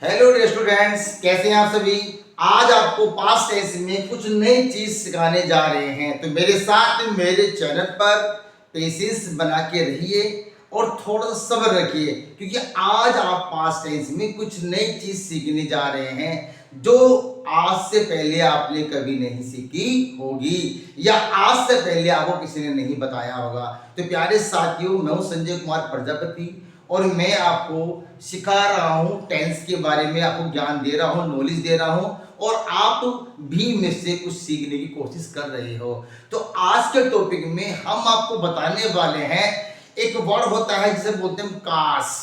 Hello dear students, कैसे हैं आप सभी। आज आपको पास्ट टेंस में कुछ नई चीज सिखाने जा रहे हैं, तो मेरे साथ मेरे चैनल पर पेशेंस बना के रहिए और थोड़ा सा सब्र रखिए, क्योंकि आज आप पास्ट टेंस में कुछ नई चीज सीखने जा रहे हैं जो आज से पहले आपने कभी नहीं सीखी होगी या आज से पहले आपको किसी ने नहीं बताया होगा। तो प्यारे साथियों, मैं हूं संजय कुमार प्रजापति और मैं आपको सिखा रहा हूँ टेंस के बारे में, आपको ज्ञान दे रहा हूँ, नॉलेज दे रहा हूँ और आप भी मुझसे कुछ सीखने की कोशिश कर रहे हो। तो आज के टॉपिक में हम आपको बताने वाले हैं, एक वर्ड होता है जिसे बोलते हैं काश।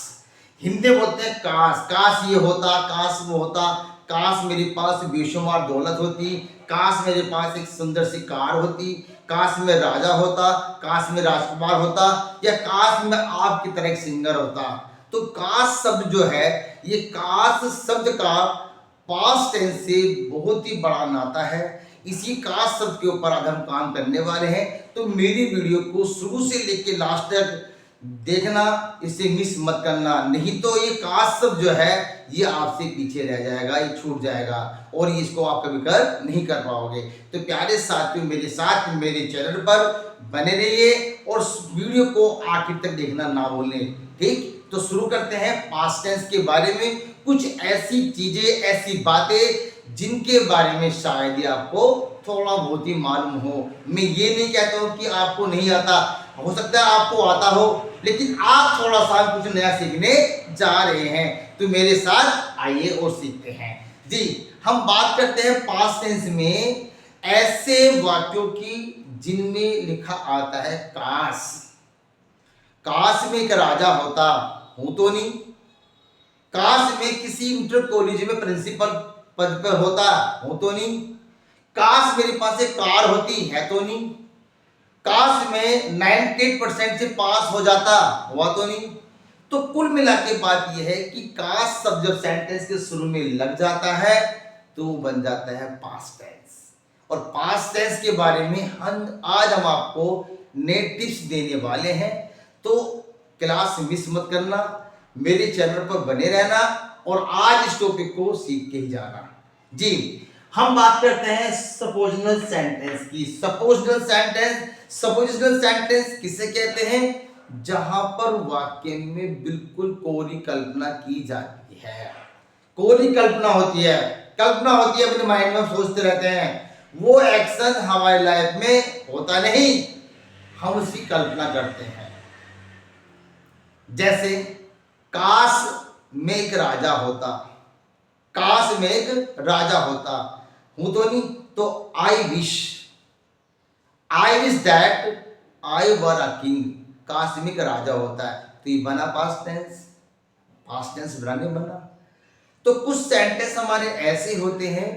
हिंदी बोलते हैं काश। काश ये होता, काश वो होता, काश मेरे पास बेशुमार दौलत होती, काश मेरे पास एक सुंदर सी कार होती, काश मैं राजा होता, काश मैं राजकुमार होता, या काश मैं आपकी तरह एक सिंगर होता। तो काश शब्द जो है, ये काश शब्द का पास्ट टेंस से बहुत ही बड़ा नाता है। इसी काश शब्द के ऊपर आज हम काम करने वाले हैं, तो मेरी वीडियो को शुरू से लेकर लास्ट तक देखना, इसे मिस मत करना, नहीं तो ये काश शब्द जो है ये आपसे पीछे रह जाएगा, ये छूट जाएगा और इसको आप कभी कर नहीं कर पाओगे। तो प्यारे साथियों, मेरे साथ मेरे चैनल पर बने रहिए और वीडियो को आखिर तक देखना ना भूलें, ठीक। तो शुरू करते हैं पास्ट टेंस के बारे में। कुछ ऐसी चीजें, ऐसी बातें जिनके बारे में शायद ही आपको थोड़ा बहुत ही मालूम हो। मैं ये नहीं कहता हूँ कि आपको नहीं आता, हो सकता है आपको आता हो, लेकिन आप थोड़ा सा कुछ नया सीखने जा रहे हैं। तो मेरे साथ आइए और सीखते हैं जी। हम बात करते हैं पास्ट टेंस में ऐसे वाक्यों की जिनमें लिखा आता है काश। काश में एक राजा होता, हूं तो नहीं। काश में किसी इंटर कॉलेज में प्रिंसिपल पद पर होता, हूं तो नहीं। काश मेरे पास एक कार होती, है तो नहीं। काश में 98% से पास हो जाता, हुआ तो नहीं। तो कुल मिला के बात यह है कि काश शब्द जब सेंटेंस के शुरू में लग जाता है तो बन जाता है पास्ट टेंस। और पास्ट टेंस के बारे में आज हम आपको नए टिप्स देने वाले हैं। तो क्लास मिस मत करना, मेरे चैनल पर बने रहना और आज इस टॉपिक को सीख के ही जाना जी। हम बात करते हैं सपोजिशनल सेंटेंस की। सपोजिशनल सेंटेंस किसे कहते हैं? जहां पर वाक्य में बिल्कुल कोरी कल्पना की जाती है। कोरी कल्पना होती है, कल्पना होती है, अपने माइंड में सोचते रहते हैं। वो एक्शन हमारी लाइफ में होता नहीं, हम उसकी कल्पना करते हैं। जैसे काश में एक राजा होता, काश में एक राजा होता, हूं तो नहीं। तो I wish that I were a king. काश में एक राजा होता है, तो ये बना पास्ट टेंस। पास्ट टेंस बना नहीं बना। तो कुछ सेंटेंस हमारे ऐसे होते हैं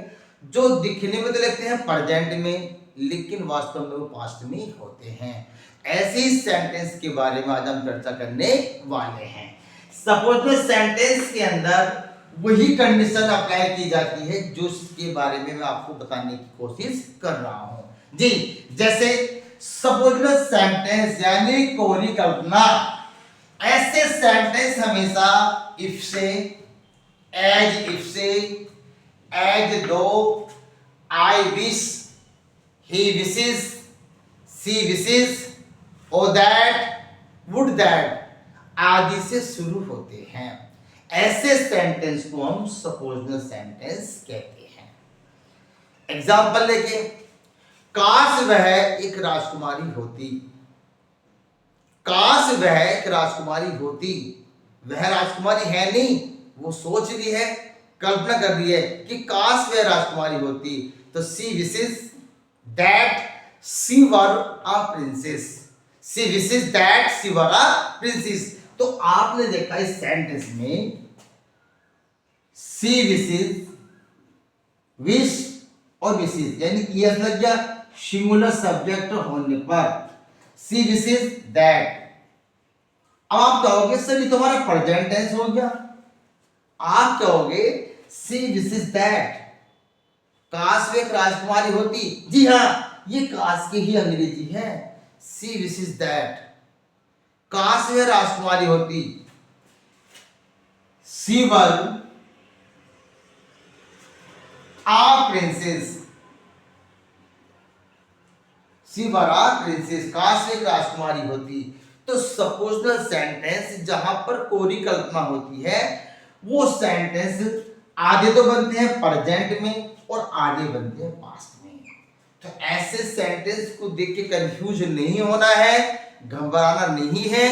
जो दिखने में तो लगते हैं प्रेजेंट में, लेकिन वास्तव में वो पास्ट में होते हैं। ऐसे ही सेंटेंस के बारे में आज हम चर्चा करने वाले हैं। सपोजिशनल सेंटेंस के अंदर वही कंडीशन अप्लाई की जाती है जो इसके बारे में मैं आपको बताने की कोशिश कर रहा हूं जी। जैसे सपोजिशनल सेंटेंस यानी कोरी कल्पना, ऐसे सेंटेंस हमेशा इफ से, एज से, as though, I wish, he wishes, she wishes, O that, would that आदि से शुरू होते हैं। ऐसे सेंटेंस को हम सपोजिशनल सेंटेंस कहते हैं। एग्जाम्पल लेके, काश वह एक राजकुमारी होती। काश वह एक राजकुमारी होती। वह राजकुमारी है नहीं, वो सोच रही है, कल्पना कर रही है कि काश वह राजकुमारी होती। तो she wishes that she were a princess. She wishes that she were a princess. तो आपने देखा इस सेंटेंस में सी विशेस, विश और विशेस यानी ईएस लग गया सिंगुलर सब्जेक्ट होने पर। सी विशेस दैट, आप कहोगे सर ये तुम्हारा प्रेजेंट टेंस हो गया। आप कहोगे सी विशेस दैट, काश वे एक राजकुमारी होती। जी हाँ, ये काश की ही अंग्रेजी है। सी विशेस दैट, काश वे राजकुमारी होती। सी वर आ प्रिंसेस, सी वर आ प्रिंसेस, काश वे राजकुमारी होती। तो सपोजनल सेंटेंस जहां पर कोरी कल्पना होती है वो सेंटेंस आधे तो बनते हैं प्रेजेंट में और आधे बनते हैं पास्ट में। तो ऐसे सेंटेंस को देख के कंफ्यूज नहीं होना है, घबराना नहीं है।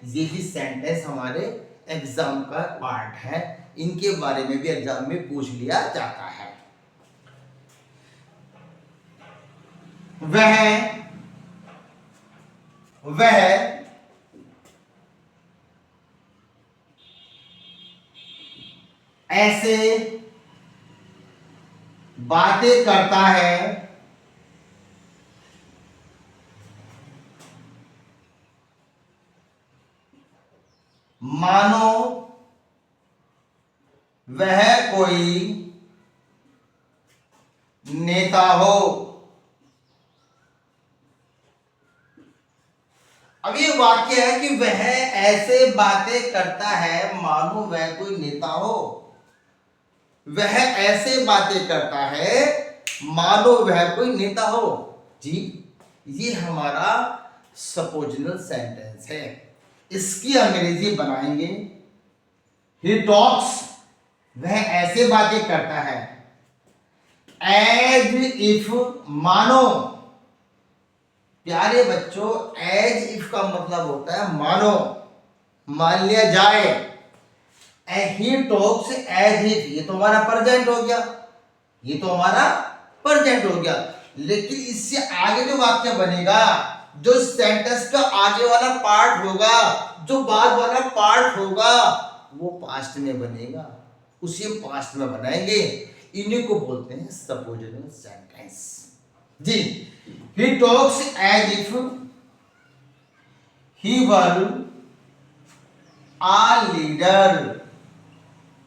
ये भी सेंटेंस हमारे एग्जाम का पार्ट है, इनके बारे में भी एग्जाम में पूछ लिया जाता है। वह ऐसे बातें करता है मानो वह कोई नेता हो। अब ये वाक्य है कि वह ऐसे बातें करता है मानो वह कोई नेता हो। वह ऐसे बातें करता है मानो वह कोई नेता हो। जी, ये हमारा सपोजिनल सेंटेंस है। इसकी अंग्रेजी बनाएंगे ही टॉक्स, वह ऐसे बातें करता है एज इफ, मानो। प्यारे बच्चों, एज इफ का मतलब होता है मानो, मान लिया जाए। ही टॉक्स एज इफ, ये तो हमारा प्रेजेंट हो गया, ये तो हमारा प्रेजेंट हो गया। लेकिन इससे आगे जो वाक्य बनेगा, जो सेंटेंस का आगे वाला पार्ट होगा, जो बाद वाला पार्ट होगा, वो पास्ट में बनेगा, उसे पास्ट में बनाएंगे। इन्हीं को बोलते हैं सपोजिनल सेंटेंस। जी, he talks as if he were a leader,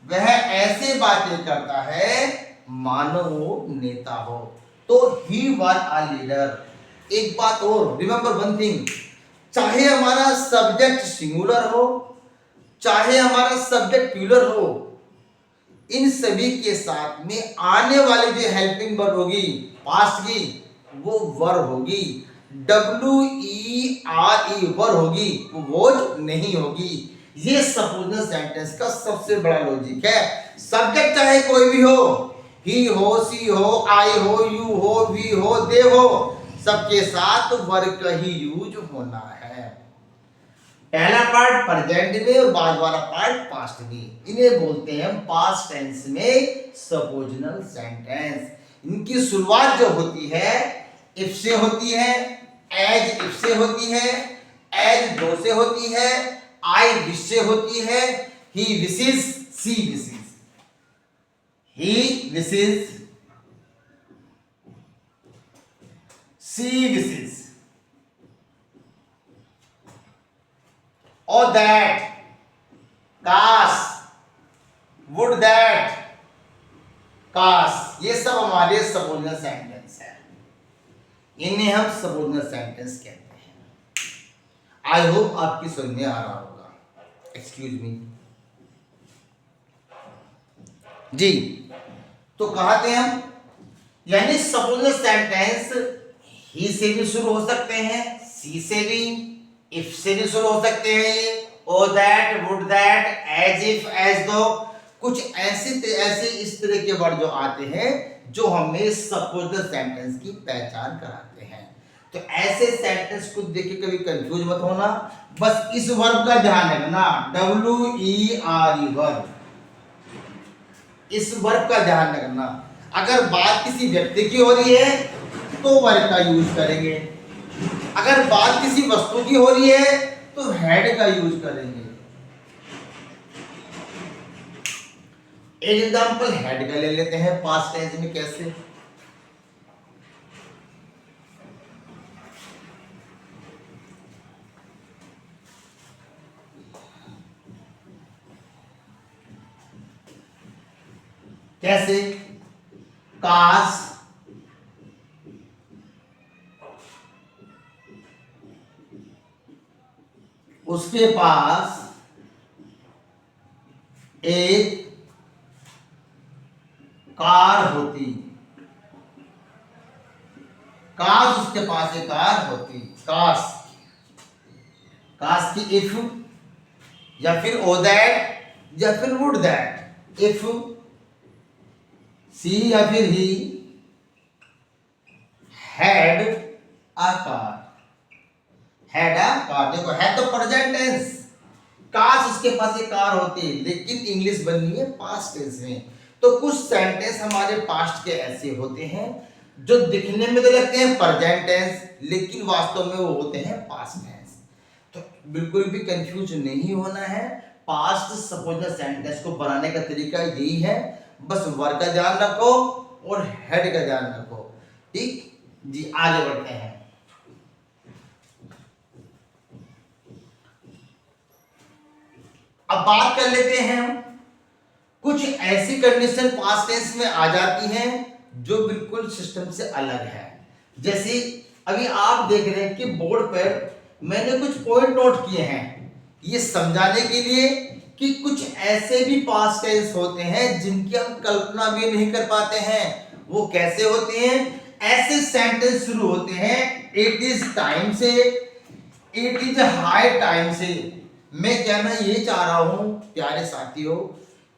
वह ऐसे बातें करता है मानो वो नेता हो। तो ही वर आ लीडर। एक बात और, रिमेंबर वन थिंग, चाहे हमारा सब्जेक्ट सिंगुलर हो, चाहे हमारा सब्जेक्ट प्लूरल हो, इन सभी के साथ में आने वाली जो हेल्पिंग वर्ब होगी पास्ट की, वो वर होगी, WERE वर होगी, वो वोज नहीं होगी। ये सपोजिनल सेंटेंस का सबसे बड़ा लॉजिक है। सब्जेक्ट चाहे कोई भी हो, ही हो, सी हो, आई हो, यू हो, वी हो, दे हो, सबके साथ वर्ग का ही यूज होना है। पहला पार्ट प्रेजेंट में और बाद वाला पार्ट पास्ट में। इन्हें बोलते हैं पास्ट टेंस में सपोजिनल सेंटेंस। इनकी शुरुआत जो होती है इफ से होती है, एज इफ से होती है, एज दो से होती है, आई विश से होती है, ही wishes, she wishes, he wishes, she wishes, और दैट, काश, वुड दैट, काश, ये सब हमारे सपोजिनल सेंटेंस है। इन्हें हम सपोजिनल सेंटेंस कहते हैं। आई होप आपकी समझ में आ रहा होगा। एक्सक्यूज मी जी। तो कहा थे हम, यानी सपोजिनल सेंटेंस ही से भी शुरू हो सकते हैं, सी से भी, इफ से भी शुरू हो सकते हैं ये, O that, would that, as if, as though, कुछ ऐसे इस तरह के वर्ड जो आते हैं जो हमें सपोजिनल सेंटेंस की पहचान कराते हैं। तो ऐसे सेंटेंस को देख के कभी कंफ्यूज मत होना, बस इस वर्ब का ध्यान रखना, WERE वर्ब, इस वर्ब का ध्यान रखना। अगर बात किसी व्यक्ति की हो रही है तो वर्ब का यूज करेंगे, अगर बात किसी वस्तु की हो रही है तो हैड का यूज करेंगे। एक एग्जांपल हैड का ले लेते हैं पास्ट टेंस में। कैसे? कैसे? काश, उसके पास एक कार होती, काश उसके पास एक कार होती, काश, काश की इफ, या फिर ओ दैट, या फिर वुड दैट। इफ सी या फिर he had a car, had a car, देखो है तो प्रेजेंट टेंस, काश उसके पास एक कार होती, लेकिन इंग्लिश बननी है पास्ट टेंस में। तो कुछ सेंटेंस हमारे पास्ट के ऐसे होते हैं जो दिखने में तो लगते हैं प्रेजेंट टेंस, लेकिन वास्तव में वो होते हैं पास्ट टेंस। तो बिल्कुल भी कंफ्यूज नहीं होना है। पास्ट सपोजनल सेंटेंस को बनाने का तरीका यही है, बस वर्ब का ध्यान रखो और हेड का ध्यान रखो। ठीक जी, आगे बढ़ते हैं। अब बात कर लेते हैं हम, कुछ ऐसी कंडीशन पास्ट टेंस में आ जाती हैं जो बिल्कुल सिस्टम से अलग है। जैसे अभी आप देख रहे हैं कि बोर्ड पर मैंने कुछ पॉइंट नोट किए हैं, ये समझाने के लिए कि कुछ ऐसे भी पास्ट टेंस होते हैं जिनकी हम कल्पना भी नहीं कर पाते हैं। वो कैसे होते हैं? ऐसे सेंटेंस शुरू होते हैं इट इज टाइम से, इट इज हाई टाइम से। मैं कहना ये चाह रहा हूं प्यारे साथियों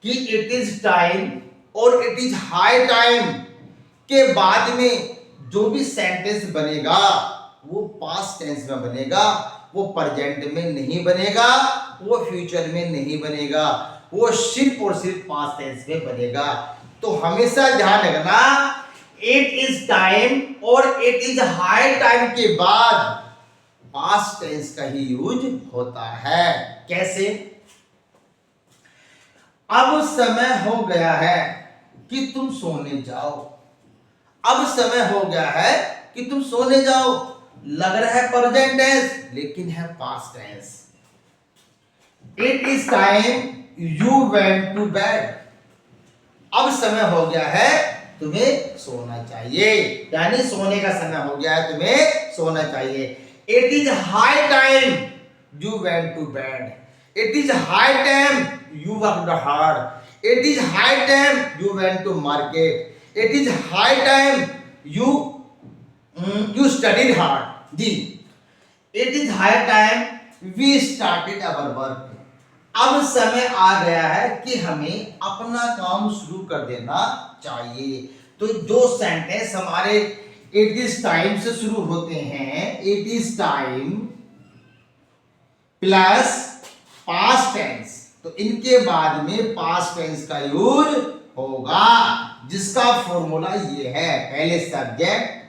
कि इट इज टाइम और इट इज हाई टाइम के बाद में जो भी सेंटेंस बनेगा वो पास्ट टेंस में बनेगा, वो प्रेजेंट में नहीं बनेगा, वो फ्यूचर में नहीं बनेगा, वो सिर्फ और सिर्फ पास्ट टेंस में बनेगा। तो हमेशा ध्यान रखना, इट इज टाइम और इट इज हाई टाइम के बाद पास्ट टेंस का ही यूज होता है। कैसे? अब समय हो गया है कि तुम सोने जाओ, अब समय हो गया है कि तुम सोने जाओ, लग रहा है प्रेजेंट टेंस लेकिन है past tense. It is time you went to bed, अब समय हो गया है तुम्हें सोना चाहिए, यानी सोने का समय हो गया है, तुम्हें सोना चाहिए। It is high time you went to bed, it is high time you worked hard, it is high time you went to market, it is high time you studied hard जी। it is high time we started our work, अब समय आ गया है कि हमें अपना काम शुरू कर देना चाहिए। तो जो सेंटेंस हमारे इट इज टाइम से शुरू होते हैं, it is time plus past tense, तो इनके बाद में पास्ट टेंस का यूज होगा, जिसका फॉर्मूला ये है, पहले सब्जेक्ट,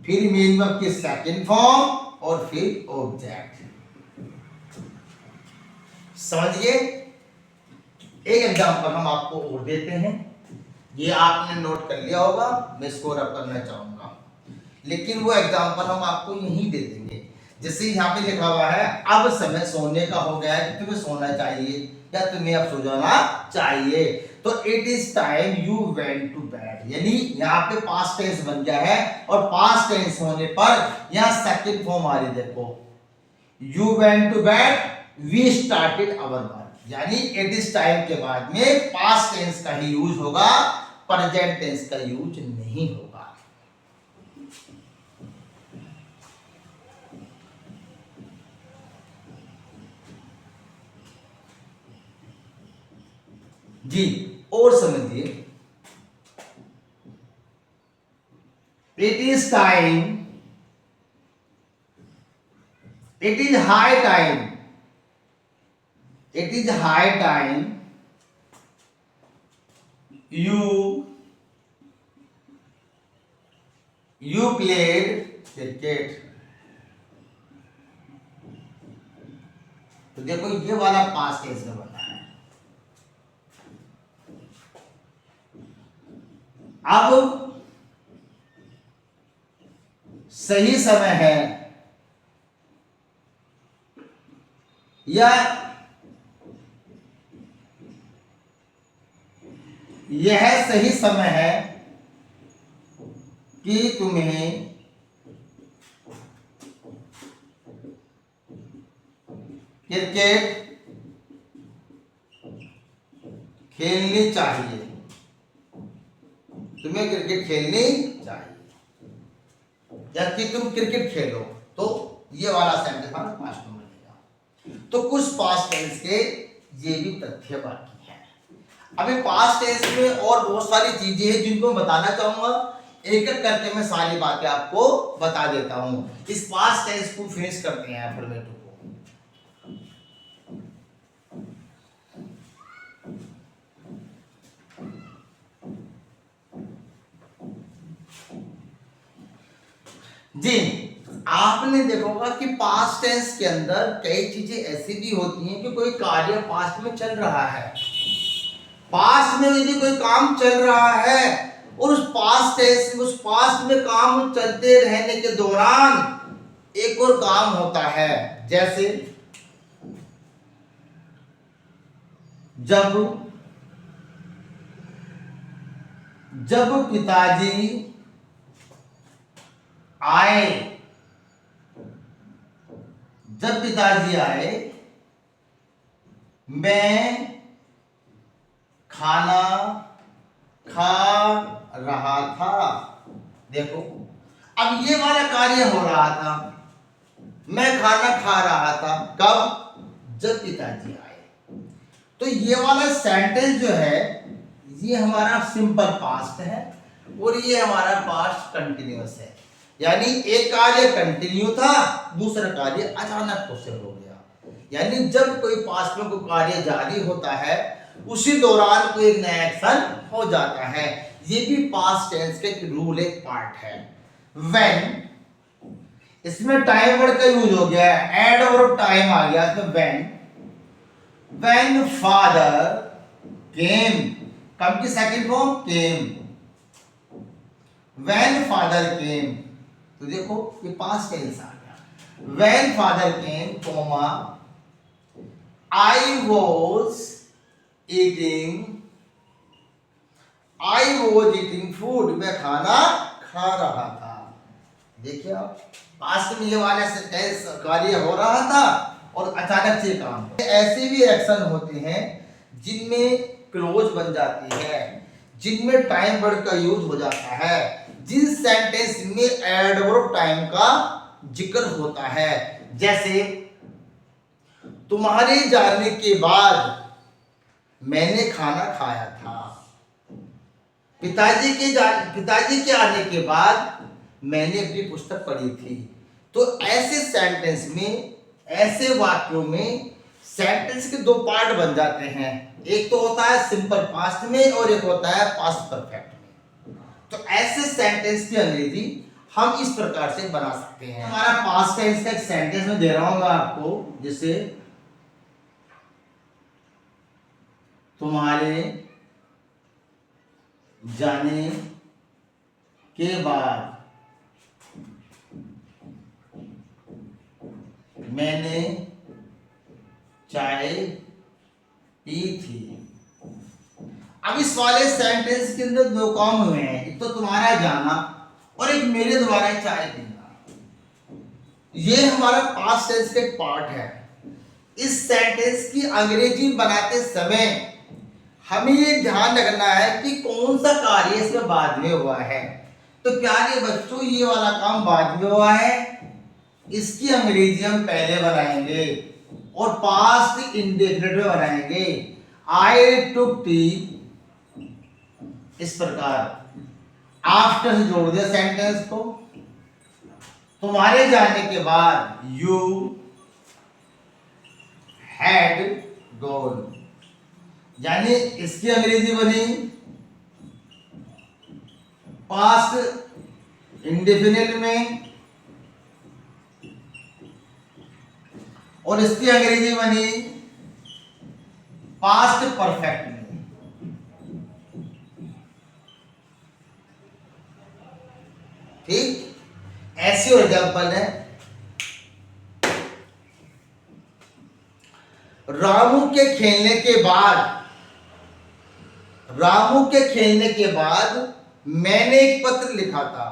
फिर मेन वर्ब की सेकंड फॉर्म और फिर ऑब्जेक्ट। समझिए? एक एग्जांपल हम आपको और देते हैं, ये आपने नोट कर लिया होगा, मैं इसको रब करना चाहूंगा, लेकिन वो एग्जांपल हम आपको यहीं दे देंगे। जैसे यहाँ पे लिखा हुआ है अब समय सोने का हो गया है कि तुम्हें सोना चाहिए या तुम्हें अब सो जाना चाहिए, तो it is time you went to bed, यानी यहाँ पे पास्ट टेंस बन गया है, और पास्ट टेंस होने पर यहाँ सेकंड फॉर्म आ रही, देखो you went to bed we started our work, यानी इट इज टाइम के बाद में पास्ट टेंस का ही यूज होगा, प्रेजेंट टेंस का यूज नहीं होगा। जी और समझिए, it is time, it is high time, it is high time you played cricket, तो देखो ये वाला पास्ट टेंस में बना है। अब सही समय है या यह सही समय है कि तुम्हें क्रिकेट खेलनी चाहिए, तुम्हें क्रिकेट खेलनी चाहिए। या कि तुम क्रिकेट खेलो, तो ये वाला सेंटेंस हमारा पास्ट में बनेगा। तो कुछ पास्ट टेंस के ये भी तथ्य बाकी है। अभी पास्ट टेंस में और बहुत सारी चीजें हैं जिनको मैं बताना चाहूंगा, एक एक करके मैं सारी बातें आपको बता देता हूं। इस पास्ट टेंस को फिनिश करते हैं अफर्मेटिव को। जी, आपने देखा होगा कि पास्ट टेंस के अंदर कई चीजें ऐसी भी होती हैं कि कोई कार्य पास्ट में चल रहा है, पास्ट में यदि कोई काम चल रहा है और उस पास्ट में काम चलते रहने के दौरान एक और काम होता है, जैसे जब पिताजी आए, मैं खाना खा रहा था। देखो, अब ये वाला कार्य हो रहा था, मैं खाना खा रहा था, कब? जब पिताजी आए। तो ये वाला सेंटेंस जो है ये हमारा सिंपल पास्ट है और ये हमारा पास्ट कंटिन्यूअस है। यानी एक कार्य कंटिन्यू था, दूसरा कार्य अचानक उससे हो गया। यानी जब कोई पास्ट में कोई कार्य जारी होता है उसी दौरान कोई एक नया एक्शन हो जाता है। ये भी पास्ट टेंस के रूल एक पार्ट है। व्हेन, इसमें टाइम वर्ड का यूज हो गया है, एड और टाइम आ गया इसमें। व्हेन फादर केम, कम की second form came, when father came, तो देखो ये पास्ट टेंस आ गया। When father came comma I was eating food, मैं खाना खा रहा था। देखिए आप, पास्ट में ये वाला टेंस कार्य हो रहा था और अचानक से काम। ऐसे भी एक्शन होते हैं जिनमें क्लोज बन जाती है, जिनमें टाइम वर्ड का यूज हो जाता है, जिन सेंटेंस में एडवर्ब टाइम का जिक्र होता है। जैसे तुम्हारे जाने के बाद मैंने खाना खाया था, पिताजी के आने के बाद मैंने अपनी पुस्तक पढ़ी थी। तो ऐसे सेंटेंस में, ऐसे वाक्यों में सेंटेंस के दो पार्ट बन जाते हैं, एक तो होता है सिंपल पास्ट में और एक होता है पास्ट परफेक्ट में। तो ऐसे सेंटेंस की अंग्रेजी हम इस प्रकार से बना सकते हैं। हमारा पास्ट टेंस का एक सेंटेंस में दे रहा हूं आपको, जैसे तुम्हारे जाने के बाद मैंने चाय पी थी। अब इस वाले सेंटेंस के अंदर दो काम हुए हैं, एक तो तुम्हारा जाना और एक मेरे द्वारा चाय पीना। ये हमारा पास्ट टेंस का एक पार्ट है। इस सेंटेंस की अंग्रेजी बनाते समय हमें ये ध्यान रखना है कि कौन सा कार्य इसमें बाद में हुआ है। तो प्यारे बच्चों, ये वाला काम बाद में हुआ है, इसकी अंग्रेजी हम पहले बनाएंगे और पास्ट इंडेफिनिट में बनाएंगे। आई टुक टी, इस प्रकार आफ्टर से जोड़ दिया सेंटेंस को। तुम्हारे जाने के बाद यू हैड गॉन, यानी इसकी अंग्रेजी बनी पास्ट इंडेफिनिट में और इसकी अंग्रेजी बनी पास्ट परफेक्ट में। ठीक, ऐसी एग्जांपल है। रामू के खेलने के बाद मैंने एक पत्र लिखा था।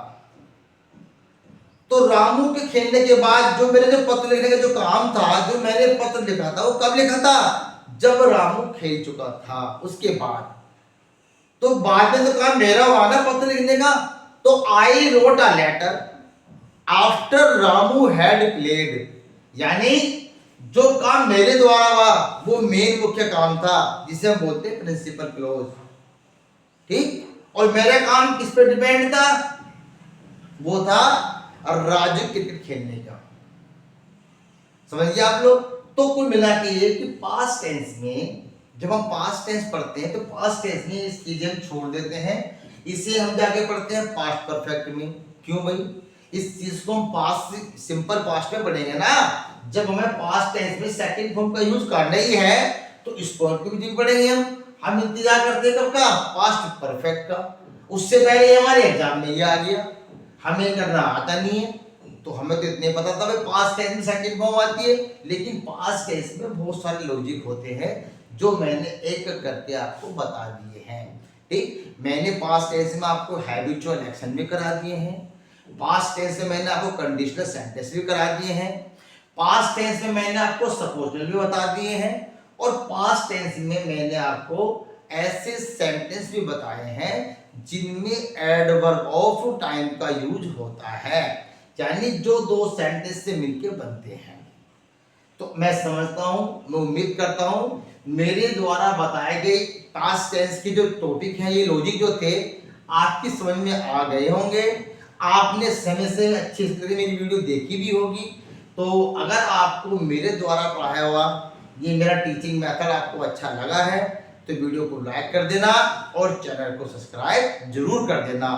तो रामू के खेलने के बाद जो मेरे जो पत्र लिखने का जो काम था, जो मैंने पत्र लिखा था, वो कब लिखा था? जब रामू खेल चुका था उसके बाद। तो बाद में तो काम मेरा हुआ ना पत्र लिखने का। तो I wrote a letter after Ramu had played, यानी जो काम मेरे द्वारा हुआ वो मेन मुख्य काम था, जिसे हम बोलते हैं प्रिंसिपल क्लोज। ठीक, और मेरा काम किस पे डिपेंड था? वो था राजू क्रिकेट खेलने का। समझिए आप लोग। तो कुल मिला के ये कि पास्ट टेंस में जब हम पास्ट टेंस पढ़ते हैं तो पास्ट टेंस में इस चीजें हम छोड़ देते हैं, इसे हम जाके पढ़ते हैं पास्ट परफेक्ट में। क्यों भाई? इस चीज को हम पास्ट सिंपल पास्ट में पढ़ेंगे ना। जब हमें पास्ट टेंस में सेकंड फॉर्म का यूज करना ही है तो इस पॉइंट को भी पढ़ेंगे हम इंतजार करते हैं कब का? पास्ट परफेक्ट का। उससे पहले हमारे एग्जाम में ये आ गया, हमें करना आता नहीं है, तो हमें तो इतने पता था भाई पास्ट टेंस में सेकंड फॉर्म आती है, लेकिन पास्ट टेंस में बहुत सारे लॉजिक होते हैं जो मैंने एक करके आपको बता दिए हैं। ठीक, मैंने पास्ट टेंस में आपको हैबिचुअल एक्शन भी करा दिए हैं, पास्ट टेंस में मैंने आपको कंडीशनल सेंटेंस भी करा दिए हैं, पास्ट टेंस में मैंने आपको सपोजिशनल भी बता दिए हैं, और पास्ट टेंस में मैंने आपको ऐसे सेंटेंस भी बताए हैं जिनमें एडवर्ब ऑफ टाइम का यूज होता है, यानी जो दो सेंटेंस से मिलकर बनते हैं। तो मैं समझता हूं, मैं उम्मीद करता हूं मेरे द्वारा बताए गए पास्ट टेंस के जो टॉपिक हैं, ये लॉजिक जो थे आपकी समझ में आ गए होंगे। आपने समय से अच्छी तरह मेरी वीडियो देखी भी होगी। तो अगर आपको मेरे द्वारा पढ़ाया हुआ ये मेरा टीचिंग मेथड आपको अच्छा लगा है तो वीडियो को लाइक कर देना और चैनल को सब्सक्राइब जरूर कर देना।